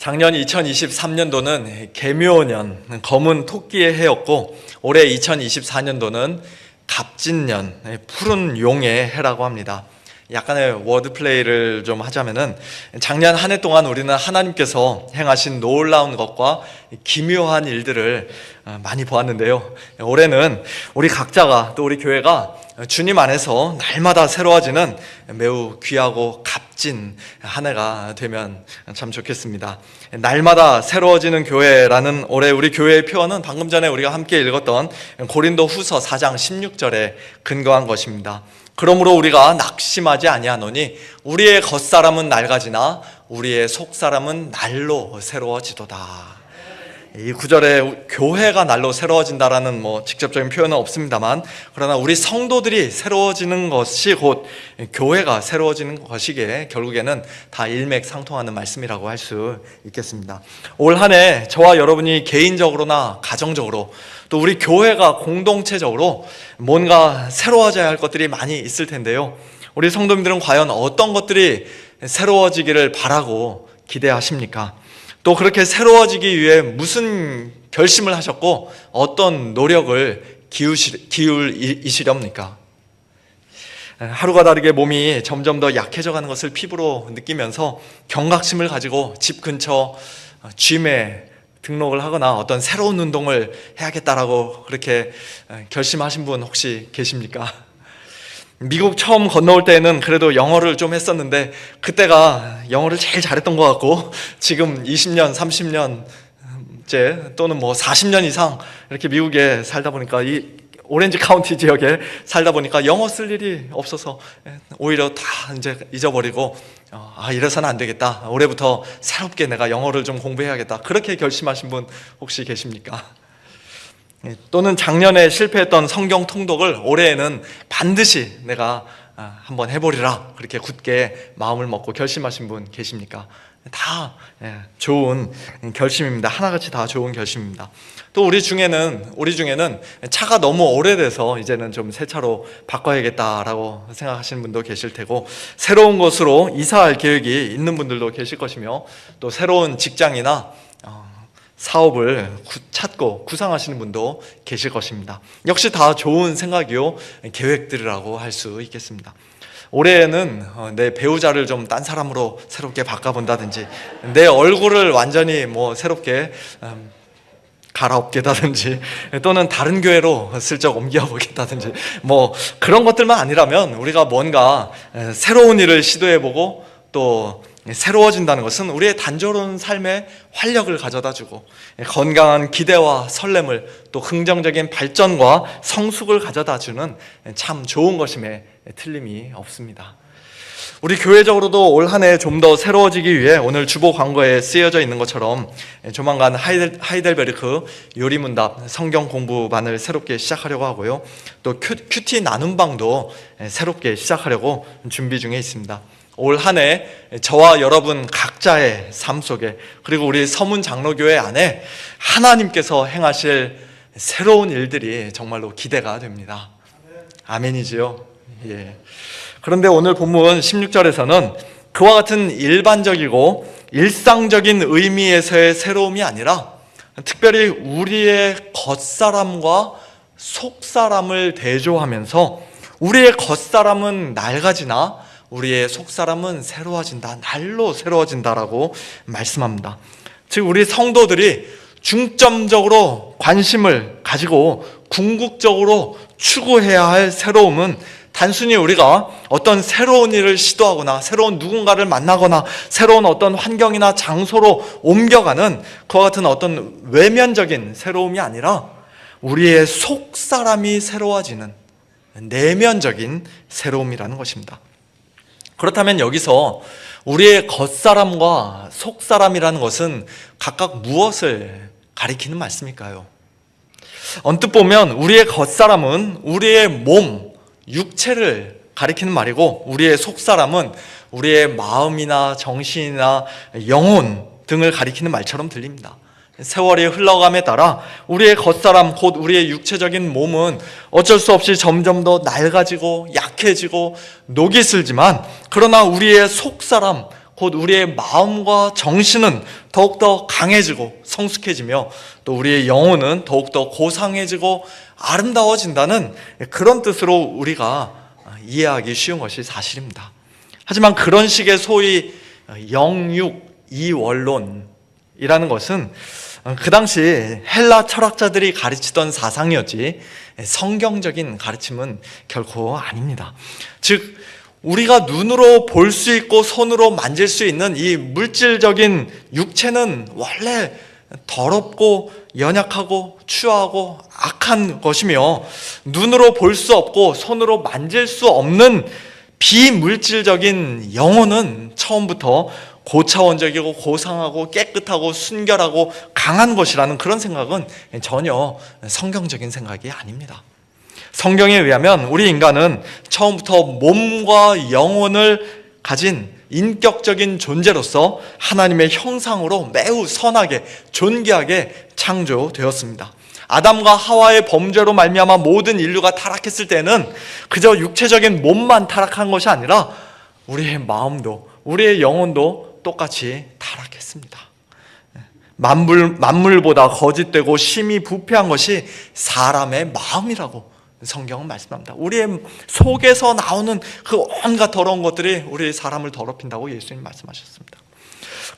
작년 2023년도는 개묘년, 검은 토끼의 해였고 올해 2024년도는 갑진년, 푸른 용의 해라고 합니다. 약간의 워드플레이를 좀 하자면은 작년 한 해 동안 우리는 하나님께서 행하신 놀라운 것과 기묘한 일들을 많이 보았는데요. 올해는 우리 각자가 또 우리 교회가 주님 안에서 날마다 새로워지는 매우 귀하고 값진 한 해가 되면 참 좋겠습니다. 날마다 새로워지는 교회라는 올해 우리 교회의 표현은 방금 전에 우리가 함께 읽었던 고린도 후서 4장 16절에 근거한 것입니다. 그러므로 우리가 낙심하지 아니하노니 우리의 겉사람은 낡아지나 우리의 속사람은 날로 새로워지도다. 이 구절에 교회가 날로 새로워진다라는 직접적인 표현은 없습니다만, 그러나 우리 성도들이 새로워지는 것이 곧 교회가 새로워지는 것이기에 결국에는 다 일맥상통하는 말씀이라고 할 수 있겠습니다. 올 한 해 저와 여러분이 개인적으로나 가정적으로 또 우리 교회가 공동체적으로 뭔가 새로워져야 할 것들이 많이 있을 텐데요. 우리 성도님들은 과연 어떤 것들이 새로워지기를 바라고 기대하십니까? 또 그렇게 새로워지기 위해 무슨 결심을 하셨고 어떤 노력을 기울이시렵니까? 하루가 다르게 몸이 점점 더 약해져 가는 것을 피부로 느끼면서 경각심을 가지고 집 근처 짐에 등록을 하거나 어떤 새로운 운동을 해야겠다라고 그렇게 결심하신 분 혹시 계십니까? 미국 처음 건너올 때는 그래도 영어를 좀 했었는데 그때가 영어를 제일 잘했던 것 같고, 지금 20년, 30년째 또는 40년 이상 이렇게 미국에 살다 보니까 이 오렌지 카운티 지역에 살다 보니까 영어 쓸 일이 없어서 오히려 다 이제 잊어버리고 이래서는 안 되겠다, 올해부터 새롭게 내가 영어를 좀 공부해야겠다, 그렇게 결심하신 분 혹시 계십니까? 또는 작년에 실패했던 성경 통독을 올해에는 반드시 내가 한번 해보리라, 그렇게 굳게 마음을 먹고 결심하신 분 계십니까? 다 좋은 결심입니다. 하나같이 다 좋은 결심입니다. 또 우리 중에는 차가 너무 오래돼서 이제는 좀 새 차로 바꿔야겠다라고 생각하시는 분도 계실 테고, 새로운 곳으로 이사할 계획이 있는 분들도 계실 것이며, 또 새로운 직장이나 사업을 찾고 구상하시는 분도 계실 것입니다. 역시 다 좋은 생각이요 계획들이라고 할 수 있겠습니다. 올해에는 내 배우자를 좀 딴 사람으로 새롭게 바꿔본다든지, 내 얼굴을 완전히 새롭게 갈아엎겠다든지, 또는 다른 교회로 슬쩍 옮겨보겠다든지, 그런 것들만 아니라면 우리가 뭔가 새로운 일을 시도해보고 또 새로워진다는 것은 우리의 단조로운 삶에 활력을 가져다주고 건강한 기대와 설렘을, 또 긍정적인 발전과 성숙을 가져다주는 참 좋은 것임에 틀림이 없습니다. 우리 교회적으로도 올 한 해 좀 더 새로워지기 위해 오늘 주보 광고에 쓰여져 있는 것처럼 조만간 하이델베르크 요리문답 성경 공부반을 새롭게 시작하려고 하고요, 또 큐티 나눔방도 새롭게 시작하려고 준비 중에 있습니다. 올 한 해 저와 여러분 각자의 삶 속에, 그리고 우리 서문 장로교회 안에 하나님께서 행하실 새로운 일들이 정말로 기대가 됩니다. 아멘이지요? 예. 그런데 오늘 본문 16절에서는 그와 같은 일반적이고 일상적인 의미에서의 새로움이 아니라 특별히 우리의 겉사람과 속사람을 대조하면서 우리의 겉사람은 낡아지나 우리의 속사람은 새로워진다, 날로 새로워진다라고 말씀합니다. 즉 우리 성도들이 중점적으로 관심을 가지고 궁극적으로 추구해야 할 새로움은 단순히 우리가 어떤 새로운 일을 시도하거나 새로운 누군가를 만나거나 새로운 어떤 환경이나 장소로 옮겨가는 그와 같은 어떤 외면적인 새로움이 아니라 우리의 속사람이 새로워지는 내면적인 새로움이라는 것입니다. 그렇다면 여기서 우리의 겉사람과 속사람이라는 것은 각각 무엇을 가리키는 말씀일까요? 언뜻 보면 우리의 겉사람은 우리의 몸, 육체를 가리키는 말이고, 우리의 속사람은 우리의 마음이나 정신이나 영혼 등을 가리키는 말처럼 들립니다. 세월이 흘러감에 따라 우리의 겉사람, 곧 우리의 육체적인 몸은 어쩔 수 없이 점점 더 낡아지고 약해지고 녹이 슬지만, 그러나 우리의 속사람, 곧 우리의 마음과 정신은 더욱더 강해지고 성숙해지며 또 우리의 영혼은 더욱더 고상해지고 아름다워진다는 그런 뜻으로 우리가 이해하기 쉬운 것이 사실입니다. 하지만 그런 식의 소위 영육 이원론이라는 것은 그 당시 헬라 철학자들이 가르치던 사상이었지 성경적인 가르침은 결코 아닙니다. 즉 우리가 눈으로 볼 수 있고 손으로 만질 수 있는 이 물질적인 육체는 원래 더럽고 연약하고 추하고 악한 것이며, 눈으로 볼 수 없고 손으로 만질 수 없는 비물질적인 영혼은 처음부터 고차원적이고 고상하고 깨끗하고 순결하고 강한 것이라는 그런 생각은 전혀 성경적인 생각이 아닙니다. 성경에 의하면 우리 인간은 처음부터 몸과 영혼을 가진 인격적인 존재로서 하나님의 형상으로 매우 선하게 존귀하게 창조되었습니다. 아담과 하와의 범죄로 말미암아 모든 인류가 타락했을 때는 그저 육체적인 몸만 타락한 것이 아니라 우리의 마음도 우리의 영혼도 똑같이 타락했습니다. 만물보다 거짓되고 심히 부패한 것이 사람의 마음이라고 성경은 말씀합니다. 우리의 속에서 나오는 그 온갖 더러운 것들이 우리 사람을 더럽힌다고 예수님 말씀하셨습니다.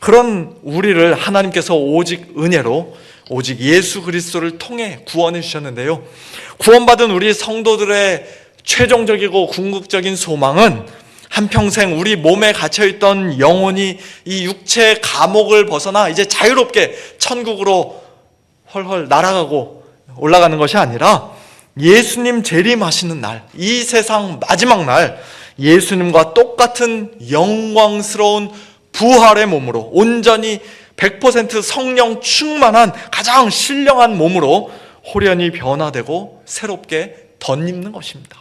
그런 우리를 하나님께서 오직 은혜로 오직 예수 그리스도를 통해 구원해 주셨는데요, 구원받은 우리 성도들의 최종적이고 궁극적인 소망은 한평생 우리 몸에 갇혀있던 영혼이 이 육체의 감옥을 벗어나 이제 자유롭게 천국으로 헐헐 날아가고 올라가는 것이 아니라 예수님 재림하시는 날, 이 세상 마지막 날 예수님과 똑같은 영광스러운 부활의 몸으로 온전히 100% 성령 충만한 가장 신령한 몸으로 호련히 변화되고 새롭게 덧입는 것입니다.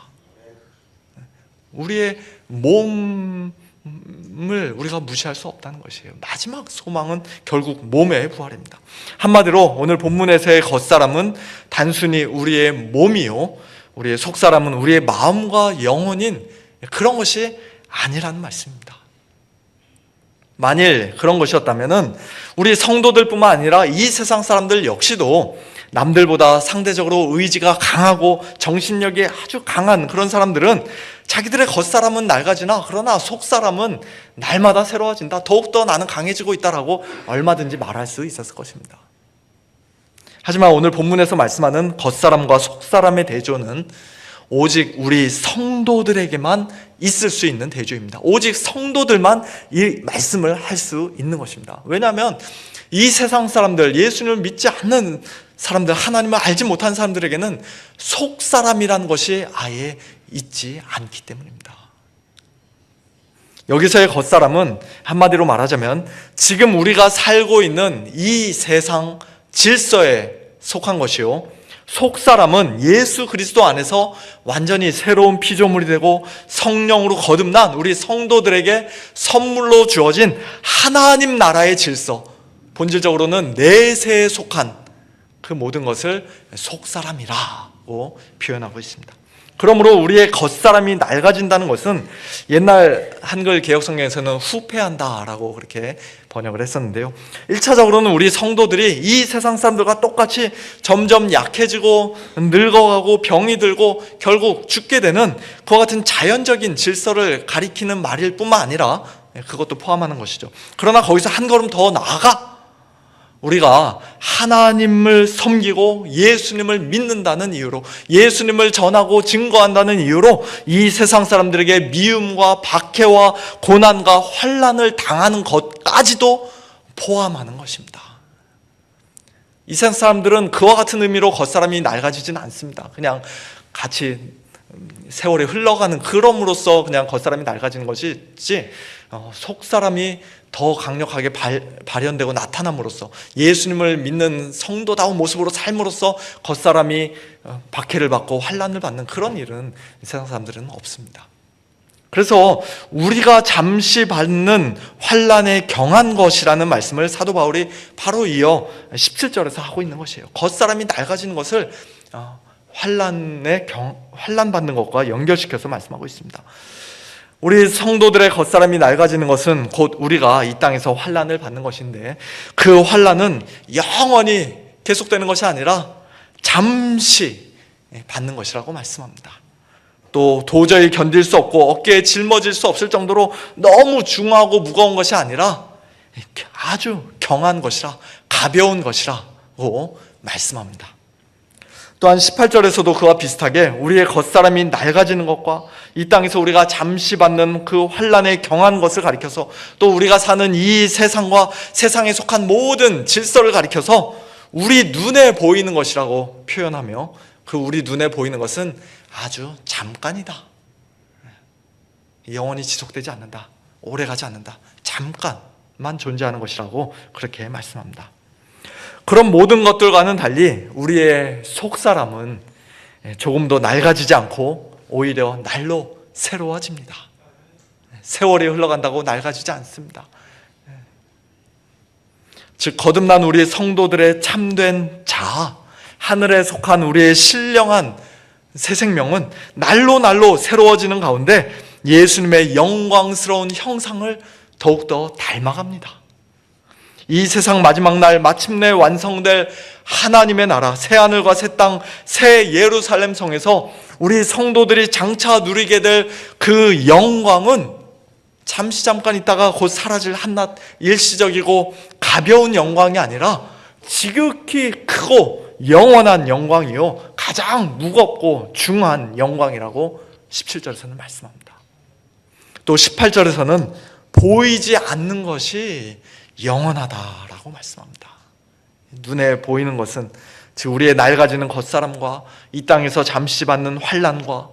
우리의 몸을 우리가 무시할 수 없다는 것이에요. 마지막 소망은 결국 몸의 부활입니다. 한마디로 오늘 본문에서의 겉사람은 단순히 우리의 몸이요, 우리의 속사람은 우리의 마음과 영혼인 그런 것이 아니라는 말씀입니다. 만일 그런 것이었다면 우리 성도들뿐만 아니라 이 세상 사람들 역시도 남들보다 상대적으로 의지가 강하고 정신력이 아주 강한 그런 사람들은 자기들의 겉사람은 낡아지나 그러나 속사람은 날마다 새로워진다, 더욱더 나는 강해지고 있다라고 얼마든지 말할 수 있었을 것입니다. 하지만 오늘 본문에서 말씀하는 겉사람과 속사람의 대조는 오직 우리 성도들에게만 있을 수 있는 대조입니다. 오직 성도들만 이 말씀을 할 수 있는 것입니다. 왜냐하면 이 세상 사람들, 예수님을 믿지 않는 사람들, 하나님을 알지 못한 사람들에게는 속사람이라는 것이 아예 있지 않기 때문입니다. 여기서의 겉사람은 한마디로 말하자면 지금 우리가 살고 있는 이 세상 질서에 속한 것이요, 속사람은 예수 그리스도 안에서 완전히 새로운 피조물이 되고 성령으로 거듭난 우리 성도들에게 선물로 주어진 하나님 나라의 질서, 본질적으로는 내세에 속한 그 모든 것을 속사람이라고 표현하고 있습니다. 그러므로 우리의 겉사람이 낡아진다는 것은 옛날 한글 개역성경에서는 후패한다라고 그렇게 번역을 했었는데요, 1차적으로는 우리 성도들이 이 세상 사람들과 똑같이 점점 약해지고 늙어가고 병이 들고 결국 죽게 되는 그와 같은 자연적인 질서를 가리키는 말일 뿐만 아니라 그것도 포함하는 것이죠. 그러나 거기서 한 걸음 더 나아가 우리가 하나님을 섬기고 예수님을 믿는다는 이유로, 예수님을 전하고 증거한다는 이유로 이 세상 사람들에게 미움과 박해와 고난과 환난을 당하는 것까지도 포함하는 것입니다. 이 세상 사람들은 그와 같은 의미로 겉사람이 낡아지진 않습니다. 그냥 같이 세월이 흘러가는 그럼으로써 그냥 겉사람이 낡아지는 것이지, 속사람이 더 강력하게 발현되고 나타남으로써 예수님을 믿는 성도다운 모습으로 삶으로써 겉사람이 박해를 받고 환난을 받는 그런 일은 세상 사람들은 없습니다. 그래서 우리가 잠시 받는 환난에 경한 것이라는 말씀을 사도 바울이 바로 이어 17절에서 하고 있는 것이에요. 겉사람이 낡아지는 것을 환난 받는 것과 연결시켜서 말씀하고 있습니다. 우리 성도들의 겉사람이 낡아지는 것은 곧 우리가 이 땅에서 환난을 받는 것인데, 그 환난은 영원히 계속되는 것이 아니라 잠시 받는 것이라고 말씀합니다. 또 도저히 견딜 수 없고 어깨에 짊어질 수 없을 정도로 너무 중하고 무거운 것이 아니라 아주 경한 것이라, 가벼운 것이라고 말씀합니다. 또한 18절에서도 그와 비슷하게 우리의 겉사람이 낡아지는 것과 이 땅에서 우리가 잠시 받는 그 환난의 경한 것을 가리켜서, 또 우리가 사는 이 세상과 세상에 속한 모든 질서를 가리켜서 우리 눈에 보이는 것이라고 표현하며, 그 우리 눈에 보이는 것은 아주 잠깐이다, 영원히 지속되지 않는다, 오래가지 않는다, 잠깐만 존재하는 것이라고 그렇게 말씀합니다. 그런 모든 것들과는 달리 우리의 속사람은 조금도 낡아지지 않고 오히려 날로 새로워집니다. 세월이 흘러간다고 낡아지지 않습니다. 즉 거듭난 우리 성도들의 참된 자아, 하늘에 속한 우리의 신령한 새 생명은 날로 새로워지는 가운데 예수님의 영광스러운 형상을 더욱더 닮아갑니다. 이 세상 마지막 날 마침내 완성될 하나님의 나라, 새 하늘과 새 땅, 새 예루살렘 성에서 우리 성도들이 장차 누리게 될 그 영광은 잠깐 있다가 곧 사라질 한낱 일시적이고 가벼운 영광이 아니라 지극히 크고 영원한 영광이요, 가장 무겁고 중한 영광이라고 17절에서는 말씀합니다. 또 18절에서는 보이지 않는 것이 영원하다라고 말씀합니다. 눈에 보이는 것은 즉 우리의 낡아지는 겉사람과 이 땅에서 잠시 받는 환난과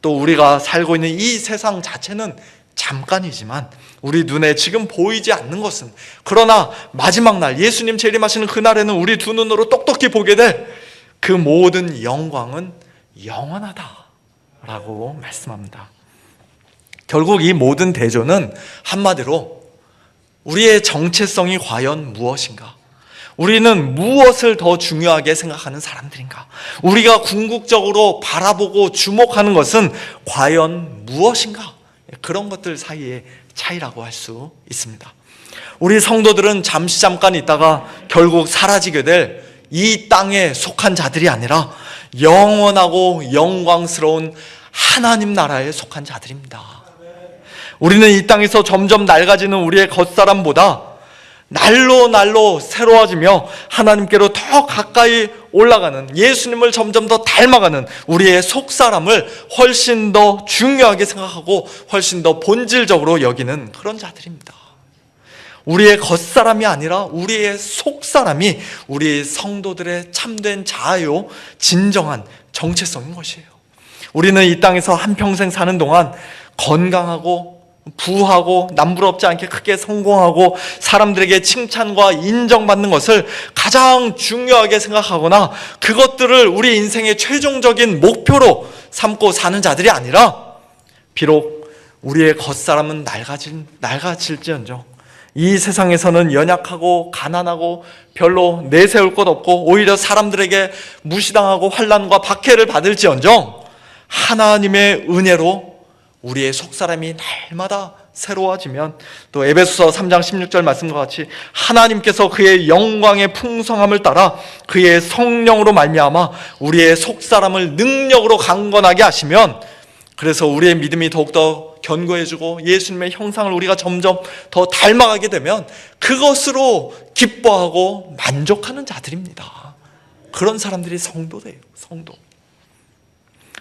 또 우리가 살고 있는 이 세상 자체는 잠깐이지만, 우리 눈에 지금 보이지 않는 것은, 그러나 마지막 날 예수님 재림하시는 그날에는 우리 두 눈으로 똑똑히 보게 될 그 모든 영광은 영원하다라고 말씀합니다. 결국 이 모든 대조는 한마디로 우리의 정체성이 과연 무엇인가? 우리는 무엇을 더 중요하게 생각하는 사람들인가? 우리가 궁극적으로 바라보고 주목하는 것은 과연 무엇인가? 그런 것들 사이의 차이라고 할 수 있습니다. 우리 성도들은 잠깐 있다가 결국 사라지게 될 이 땅에 속한 자들이 아니라 영원하고 영광스러운 하나님 나라에 속한 자들입니다. 우리는 이 땅에서 점점 낡아지는 우리의 겉사람보다 날로 새로워지며 하나님께로 더 가까이 올라가는, 예수님을 점점 더 닮아가는 우리의 속사람을 훨씬 더 중요하게 생각하고 훨씬 더 본질적으로 여기는 그런 자들입니다. 우리의 겉사람이 아니라 우리의 속사람이 우리 성도들의 참된 자아요, 진정한 정체성인 것이에요. 우리는 이 땅에서 한평생 사는 동안 건강하고 부하고 남부럽지 않게 크게 성공하고 사람들에게 칭찬과 인정받는 것을 가장 중요하게 생각하거나 그것들을 우리 인생의 최종적인 목표로 삼고 사는 자들이 아니라, 비록 우리의 겉사람은 낡아질지언정 이 세상에서는 연약하고 가난하고 별로 내세울 것 없고 오히려 사람들에게 무시당하고 환난과 박해를 받을지언정 하나님의 은혜로 우리의 속사람이 날마다 새로워지면, 또 에베소서 3장 16절 말씀과 같이 하나님께서 그의 영광의 풍성함을 따라 그의 성령으로 말미암아 우리의 속사람을 능력으로 강건하게 하시면, 그래서 우리의 믿음이 더욱더 견고해지고 예수님의 형상을 우리가 점점 더 닮아가게 되면 그것으로 기뻐하고 만족하는 자들입니다. 그런 사람들이 성도예요. 성도.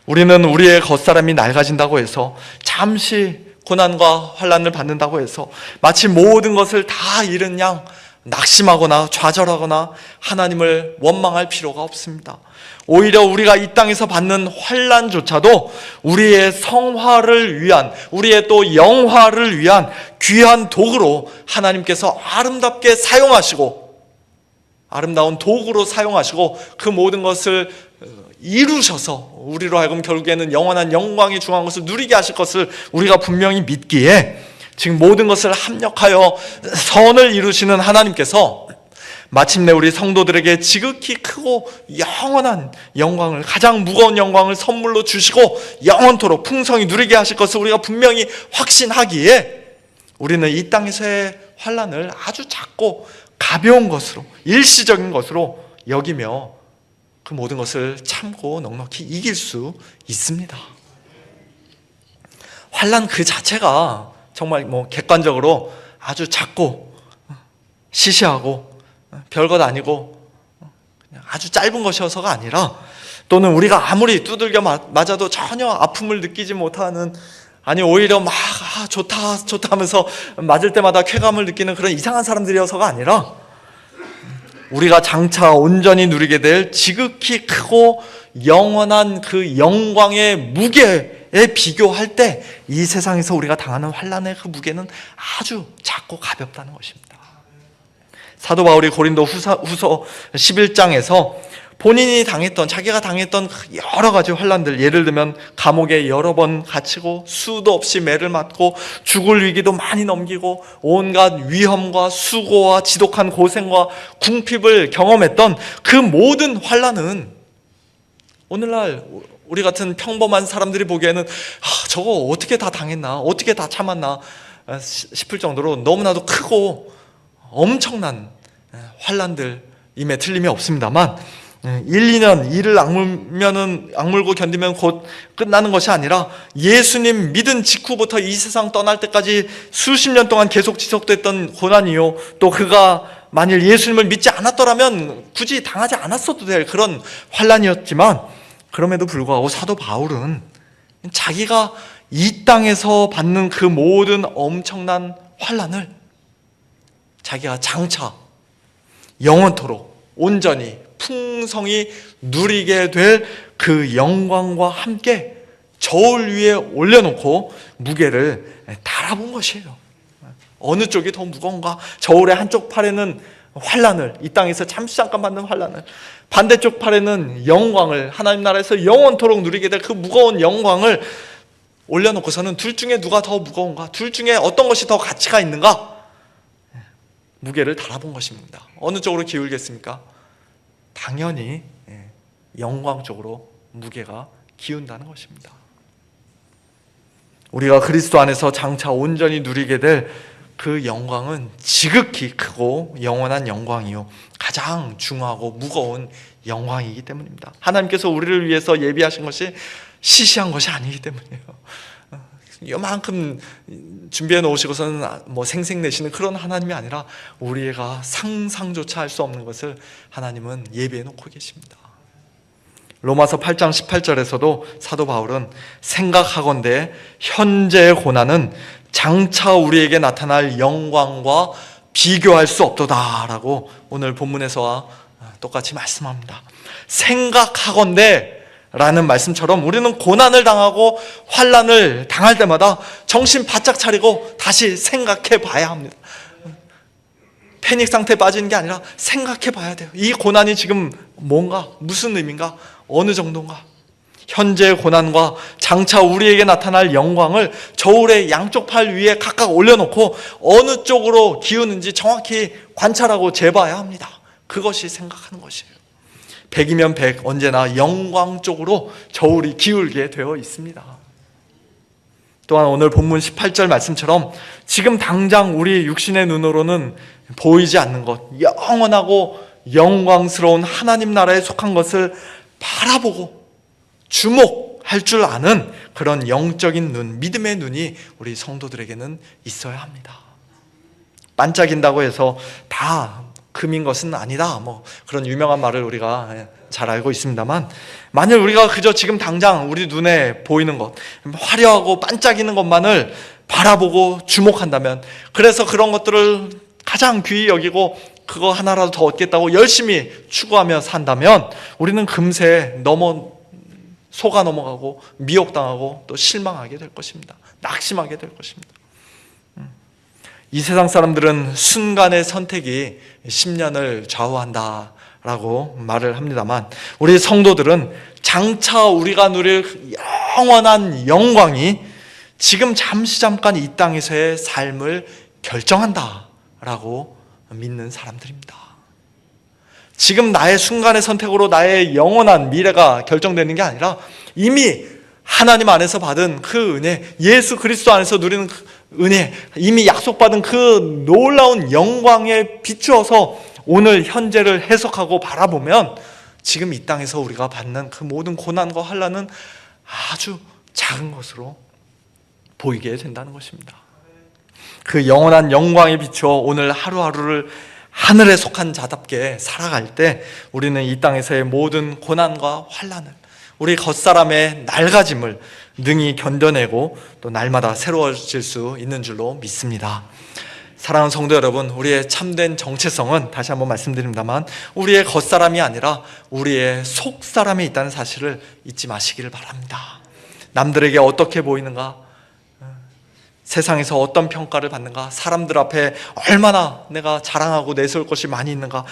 우리는 우리의 겉사람이 낡아진다고 해서, 잠시 고난과 환난을 받는다고 해서 마치 모든 것을 다 잃은 양 낙심하거나 좌절하거나 하나님을 원망할 필요가 없습니다. 오히려 우리가 이 땅에서 받는 환난조차도 우리의 성화를 위한, 우리의 또 영화를 위한 귀한 도구로 하나님께서 아름답게 사용하시고, 아름다운 도구로 사용하시고 그 모든 것을 이루셔서 우리로 하여금 결국에는 영원한 영광이 중한 것을 누리게 하실 것을 우리가 분명히 믿기에, 지금 모든 것을 합력하여 선을 이루시는 하나님께서 마침내 우리 성도들에게 지극히 크고 영원한 영광을, 가장 무거운 영광을 선물로 주시고 영원토록 풍성히 누리게 하실 것을 우리가 분명히 확신하기에 우리는 이 땅에서의 환난을 아주 작고 가벼운 것으로, 일시적인 것으로 여기며 그 모든 것을 참고 넉넉히 이길 수 있습니다. 환난 그 자체가 정말 객관적으로 아주 작고 시시하고 별것 아니고 그냥 아주 짧은 것이어서가 아니라, 또는 우리가 아무리 두들겨 맞아도 전혀 아픔을 느끼지 못하는, 아니 오히려 좋다 하면서 맞을 때마다 쾌감을 느끼는 그런 이상한 사람들이어서가 아니라, 우리가 장차 온전히 누리게 될 지극히 크고 영원한 그 영광의 무게에 비교할 때 이 세상에서 우리가 당하는 환난의 그 무게는 아주 작고 가볍다는 것입니다. 사도 바울이 고린도 후서 11장에서 본인이 당했던, 자기가 당했던 여러 가지 환난들, 예를 들면 감옥에 여러 번 갇히고 수도 없이 매를 맞고 죽을 위기도 많이 넘기고 온갖 위험과 수고와 지독한 고생과 궁핍을 경험했던 그 모든 환난은 오늘날 우리 같은 평범한 사람들이 보기에는 저거 어떻게 다 당했나, 어떻게 다 참았나 싶을 정도로 너무나도 크고 엄청난 환난들임에 틀림이 없습니다만, 1, 2년 이를 악물고 견디면 곧 끝나는 것이 아니라 예수님 믿은 직후부터 이 세상 떠날 때까지 수십 년 동안 계속 지속됐던 고난이요, 또 그가 만일 예수님을 믿지 않았더라면 굳이 당하지 않았어도 될 그런 환난이었지만, 그럼에도 불구하고 사도 바울은 자기가 이 땅에서 받는 그 모든 엄청난 환난을 자기가 장차 영원토록 온전히 풍성히 누리게 될 그 영광과 함께 저울 위에 올려놓고 무게를 달아본 것이에요. 어느 쪽이 더 무거운가? 저울의 한쪽 팔에는 환난을, 이 땅에서 잠깐 받는 환난을, 반대쪽 팔에는 영광을, 하나님 나라에서 영원토록 누리게 될 그 무거운 영광을 올려놓고서는 둘 중에 누가 더 무거운가? 둘 중에 어떤 것이 더 가치가 있는가? 무게를 달아본 것입니다. 어느 쪽으로 기울겠습니까? 당연히 영광 쪽으로 무게가 기운다는 것입니다. 우리가 그리스도 안에서 장차 온전히 누리게 될 그 영광은 지극히 크고 영원한 영광이요, 가장 중요하고 무거운 영광이기 때문입니다. 하나님께서 우리를 위해서 예비하신 것이 시시한 것이 아니기 때문이에요. 이만큼 준비해 놓으시고서는 생색내시는 그런 하나님이 아니라 우리가 상상조차 할 수 없는 것을 하나님은 예비해 놓고 계십니다. 로마서 8장 18절에서도 사도 바울은 생각하건대 현재의 고난은 장차 우리에게 나타날 영광과 비교할 수 없도다 라고 오늘 본문에서와 똑같이 말씀합니다. 생각하건대 라는 말씀처럼 우리는 고난을 당하고 환난을 당할 때마다 정신 바짝 차리고 다시 생각해 봐야 합니다. 패닉 상태에 빠지는 게 아니라 생각해 봐야 돼요. 이 고난이 지금 뭔가, 무슨 의미인가, 어느 정도인가. 현재의 고난과 장차 우리에게 나타날 영광을 저울의 양쪽 팔 위에 각각 올려놓고 어느 쪽으로 기우는지 정확히 관찰하고 재봐야 합니다. 그것이 생각하는 것이에요. 100이면 100, 언제나 영광 쪽으로 저울이 기울게 되어 있습니다. 또한 오늘 본문 18절 말씀처럼 지금 당장 우리 육신의 눈으로는 보이지 않는 것, 영원하고 영광스러운 하나님 나라에 속한 것을 바라보고 주목할 줄 아는 그런 영적인 눈, 믿음의 눈이 우리 성도들에게는 있어야 합니다. 반짝인다고 해서 다 금인 것은 아니다, 그런 유명한 말을 우리가 잘 알고 있습니다만, 만일 우리가 그저 지금 당장 우리 눈에 보이는 것, 화려하고 반짝이는 것만을 바라보고 주목한다면, 그래서 그런 것들을 가장 귀히 여기고 그거 하나라도 더 얻겠다고 열심히 추구하며 산다면 우리는 금세 속아 넘어가고 미혹당하고 또 실망하게 될 것입니다. 낙심하게 될 것입니다. 이 세상 사람들은 순간의 선택이 10년을 좌우한다라고 말을 합니다만, 우리 성도들은 장차 우리가 누릴 영원한 영광이 지금 잠깐 이 땅에서의 삶을 결정한다라고 믿는 사람들입니다. 지금 나의 순간의 선택으로 나의 영원한 미래가 결정되는 게 아니라 이미 하나님 안에서 받은 그 은혜, 예수 그리스도 안에서 누리는 그 은혜, 이미 약속받은 그 놀라운 영광에 비추어서 오늘 현재를 해석하고 바라보면 지금 이 땅에서 우리가 받는 그 모든 고난과 환난은 아주 작은 것으로 보이게 된다는 것입니다. 그 영원한 영광에 비추어 오늘 하루하루를 하늘에 속한 자답게 살아갈 때 우리는 이 땅에서의 모든 고난과 환난을, 우리 겉사람의 낡아짐을 능히 견뎌내고 또 날마다 새로워질 수 있는 줄로 믿습니다. 사랑하는 성도 여러분, 우리의 참된 정체성은 다시 한번 말씀드립니다만 우리의 겉사람이 아니라 우리의 속사람에 있다는 사실을 잊지 마시기를 바랍니다. 남들에게 어떻게 보이는가, 세상에서 어떤 평가를 받는가, 사람들 앞에 얼마나 내가 자랑하고 내세울 것이 많이 있는가,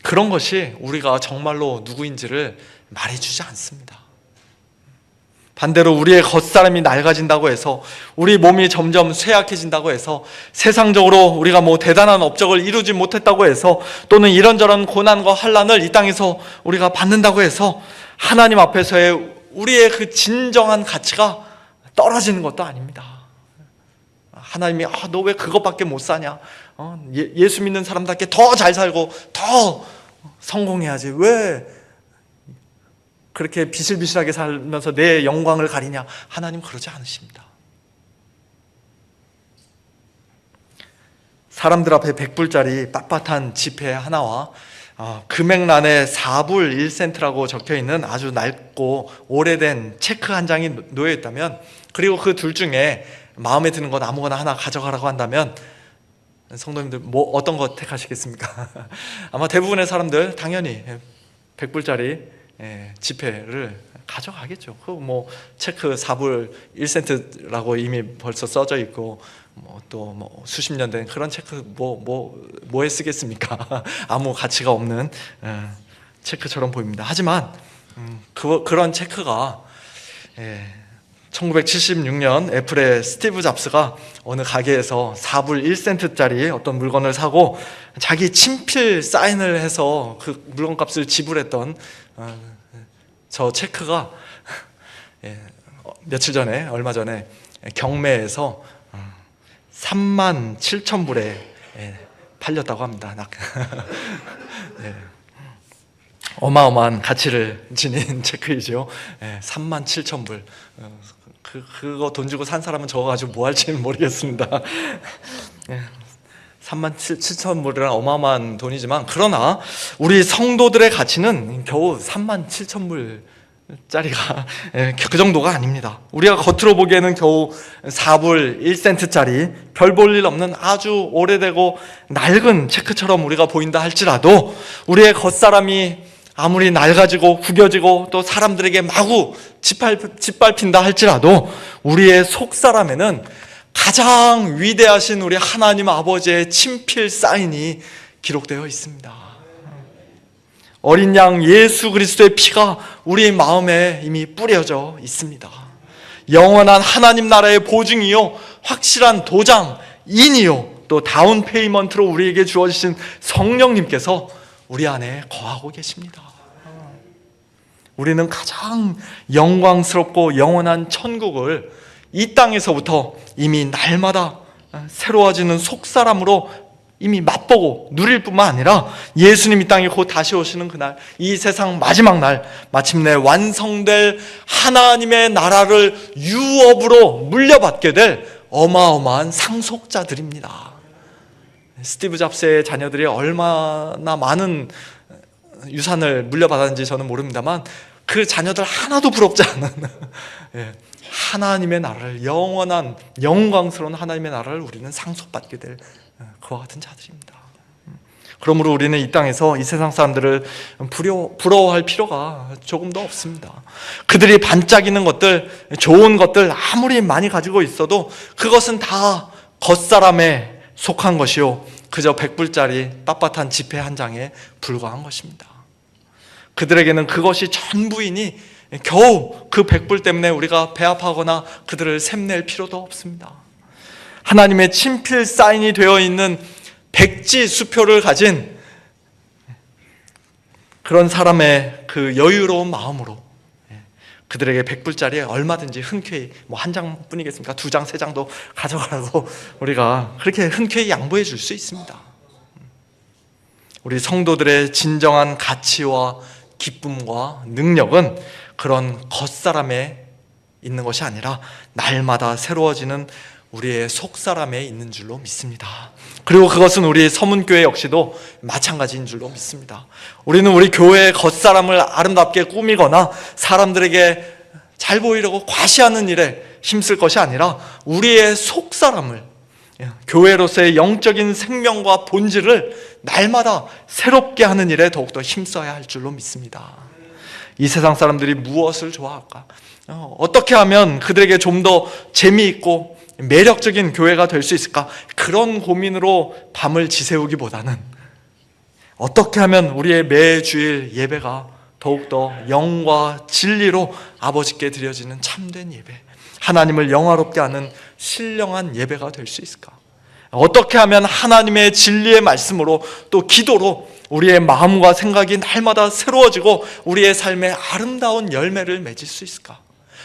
그런 것이 우리가 정말로 누구인지를 말해주지 않습니다. 반대로 우리의 겉사람이 낡아진다고 해서, 우리 몸이 점점 쇠약해진다고 해서, 세상적으로 우리가 대단한 업적을 이루지 못했다고 해서, 또는 이런저런 고난과 환난을 이 땅에서 우리가 받는다고 해서 하나님 앞에서의 우리의 그 진정한 가치가 떨어지는 것도 아닙니다. 하나님이 너 왜 그것밖에 못 사냐, 예수 믿는 사람답게 더 잘 살고 더 성공해야지, 왜 그렇게 비실비실하게 살면서 내 영광을 가리냐. 하나님 그러지 않으십니다. 사람들 앞에 100불짜리 빳빳한 지폐 하나와 금액란에 4불 1센트라고 적혀있는 아주 낡고 오래된 체크 한 장이 놓여 있다면, 그리고 그 둘 중에 마음에 드는 것 아무거나 하나 가져가라고 한다면 성도님들 어떤 거 택하시겠습니까? 아마 대부분의 사람들 당연히 100불짜리 지폐를 가져가겠죠. 그 체크 4불 1센트라고 이미 벌써 써져 있고 또 수십 년 된 그런 체크 뭐에 쓰겠습니까? 아무 가치가 없는 체크처럼 보입니다. 하지만 그런 체크가 1976년 애플의 스티브 잡스가 어느 가게에서 4불 1센트짜리 어떤 물건을 사고 자기 친필 사인을 해서 그 물건값을 지불했던 저 체크가 며칠 전에, 얼마 전에 경매에서 37,000불에 팔렸다고 합니다. 어마어마한 가치를 지닌 체크이죠. 37,000불. 그거 돈 주고 산 사람은 저거 가지고 뭐 할지는 모르겠습니다. 37,000불이란 어마어마한 돈이지만, 그러나 우리 성도들의 가치는 겨우 37,000불짜리가 그 정도가 아닙니다. 우리가 겉으로 보기에는 겨우 4불 1센트짜리 별 볼 일 없는 아주 오래되고 낡은 체크처럼 우리가 보인다 할지라도, 우리의 겉사람이 아무리 낡아지고 구겨지고 또 사람들에게 마구 짓밟힌다 할지라도 우리의 속사람에는 가장 위대하신 우리 하나님 아버지의 친필 사인이 기록되어 있습니다. 어린 양 예수 그리스도의 피가 우리 마음에 이미 뿌려져 있습니다. 영원한 하나님 나라의 보증이요, 확실한 도장인이요, 또 다운 페이먼트로 우리에게 주어지신 성령님께서 우리 안에 거하고 계십니다. 우리는 가장 영광스럽고 영원한 천국을 이 땅에서부터 이미 날마다 새로워지는 속사람으로 이미 맛보고 누릴 뿐만 아니라, 예수님 이 땅에 곧 다시 오시는 그날, 이 세상 마지막 날 마침내 완성될 하나님의 나라를 유업으로 물려받게 될 어마어마한 상속자들입니다. 스티브 잡스의 자녀들이 얼마나 많은 유산을 물려받았는지 저는 모릅니다만, 그 자녀들 하나도 부럽지 않은 하나님의 나라를, 영원한 영광스러운 하나님의 나라를 우리는 상속받게 될 그와 같은 자들입니다. 그러므로 우리는 이 땅에서 이 세상 사람들을 부러워할 필요가 조금도 없습니다. 그들이 반짝이는 것들, 좋은 것들 아무리 많이 가지고 있어도 그것은 다 겉사람에 속한 것이요, 그저 100불짜리 빳빳한 지폐 한 장에 불과한 것입니다. 그들에게는 그것이 전부이니 겨우 그 100불 때문에 우리가 배아파거나 그들을 샘낼 필요도 없습니다. 하나님의 친필 사인이 되어 있는 백지 수표를 가진 그런 사람의 그 여유로운 마음으로 그들에게 100불짜리 얼마든지 흔쾌히 뭐 한 장뿐이겠습니까? 2장, 3장도 가져가라고 우리가 그렇게 흔쾌히 양보해 줄 수 있습니다. 우리 성도들의 진정한 가치와 기쁨과 능력은 그런 겉사람에 있는 것이 아니라 날마다 새로워지는 우리의 속사람에 있는 줄로 믿습니다. 그리고 그것은 우리 서문교회 역시도 마찬가지인 줄로 믿습니다. 우리는 우리 교회의 겉사람을 아름답게 꾸미거나 사람들에게 잘 보이려고 과시하는 일에 힘쓸 것이 아니라 우리의 속사람을, 교회로서의 영적인 생명과 본질을 날마다 새롭게 하는 일에 더욱더 힘써야 할 줄로 믿습니다. 이 세상 사람들이 무엇을 좋아할까? 어떻게 하면 그들에게 좀 더 재미있고 매력적인 교회가 될 수 있을까? 그런 고민으로 밤을 지새우기보다는 어떻게 하면 우리의 매주일 예배가 더욱더 영과 진리로 아버지께 드려지는 참된 예배, 하나님을 영화롭게 하는 신령한 예배가 될 수 있을까? 어떻게 하면 하나님의 진리의 말씀으로 또 기도로 우리의 마음과 생각이 날마다 새로워지고 우리의 삶에 아름다운 열매를 맺을 수 있을까?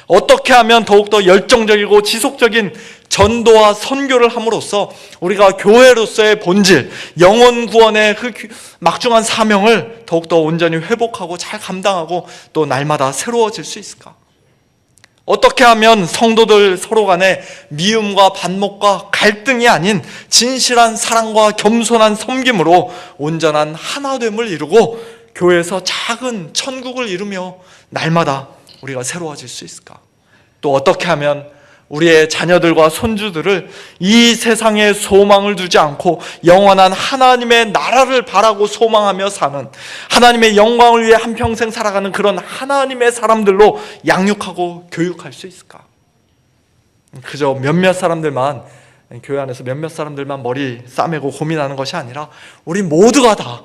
어떻게 하면 더욱더 열정적이고 지속적인 전도와 선교를 함으로써 우리가 교회로서의 본질, 영혼 구원의 그 막중한 사명을 더욱더 온전히 회복하고 잘 감당하고 또 날마다 새로워질 수 있을까? 어떻게 하면 성도들 서로 간에 미움과 반목과 갈등이 아닌 진실한 사랑과 겸손한 섬김으로 온전한 하나됨을 이루고 교회에서 작은 천국을 이루며 날마다 우리가 새로워질 수 있을까? 또 어떻게 하면 우리의 자녀들과 손주들을 이 세상에 소망을 두지 않고 영원한 하나님의 나라를 바라고 소망하며 사는, 하나님의 영광을 위해 한평생 살아가는 그런 하나님의 사람들로 양육하고 교육할 수 있을까? 그저 몇몇 사람들만, 교회 안에서 몇몇 사람들만 머리 싸매고 고민하는 것이 아니라 우리 모두가 다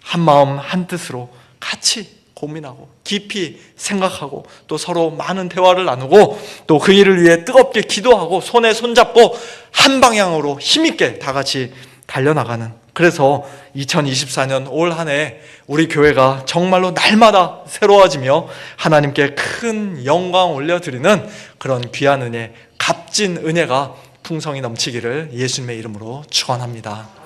한마음 한뜻으로 같이 고민하고 깊이 생각하고 또 서로 많은 대화를 나누고 또 그 일을 위해 뜨겁게 기도하고 손에 손잡고 한 방향으로 힘있게 다 같이 달려나가는, 그래서 2024년 올 한 해 우리 교회가 정말로 날마다 새로워지며 하나님께 큰 영광 올려드리는 그런 귀한 은혜, 값진 은혜가 풍성히 넘치기를 예수님의 이름으로 축원합니다.